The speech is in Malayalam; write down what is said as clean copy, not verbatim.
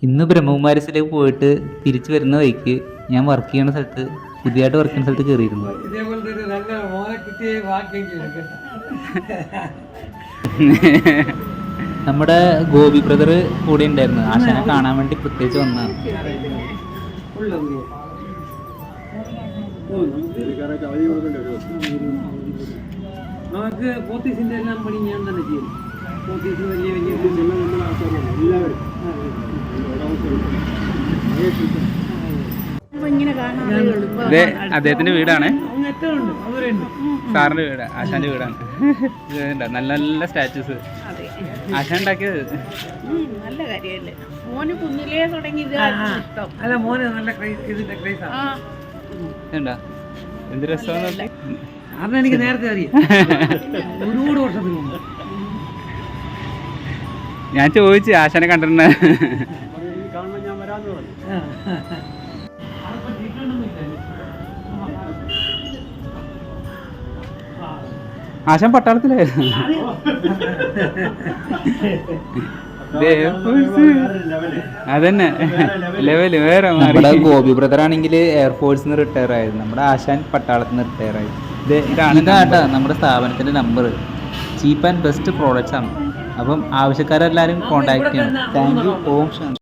ഇന്ന് ബ്രഹ്മകുമാരിസിലേക്ക് പോയിട്ട് തിരിച്ചു വരുന്ന വഴിക്ക് ഞാൻ വർക്ക് ചെയ്യുന്ന സ്ഥലത്ത് പുതിയതായിട്ട് വർക്ക് ചെയ്യുന്ന സ്ഥലത്ത് കയറിയിരുന്നു. നമ്മുടെ ഗോപി ബ്രദർ കൂടെ ഉണ്ടായിരുന്നു. ആശാനെ കാണാൻ വേണ്ടി പ്രത്യേകിച്ച് വന്നതാണ്. നമുക്ക് പോത്തീസിന്റെ എല്ലാം പണി ഞാൻ തന്നെ ചെയ്യും. പോത്തീസ് വലിയ എല്ലാവരും അദ്ദേഹത്തിന്റെ വീടാണ്, സാറിന്റെ വീട്, ആശാന്റെ വീടാണ്. നല്ല നല്ല സ്റ്റാച്യൂസ് ആശാൻ ഉണ്ടാക്കിയത്. നല്ല കാര്യല്ലേ, മോന് കുഞ്ഞിലേ തുടങ്ങി. അല്ല മോന് നല്ല ഇതിന്റെ ക്രൈസാ. എന്ത് രസമാണ്. അന്ന് എനിക്ക് നേരത്തെ അറിയാം, ഒരുപാട് വർഷത്തിന് മുമ്പ്. ഞാൻ ചോദിച്ചു ആശാനെ കണ്ടിട്ടുണ്ട്. ആശാൻ പട്ടാളത്തിലായിരുന്നു. അതന്നെ ലെവല് വേറെ. നമ്മുടെ ഗോപി ബ്രദർ ആണെങ്കിൽ എയർഫോഴ്സിൽ നിന്ന് റിട്ടയർ ആയിരുന്നു. നമ്മുടെ ആശാൻ പട്ടാളത്തിൽ നിന്ന് റിട്ടയർ ആയി. ഇതാണ് കേട്ടോ നമ്മുടെ സ്ഥാപനത്തിന്റെ number. Cheap and best products ആണ്. അപ്പം ആവശ്യക്കാരെല്ലാവരും കോൺടാക്ട് ചെയ്യണം. Thank you. ഓം ശാന്തി.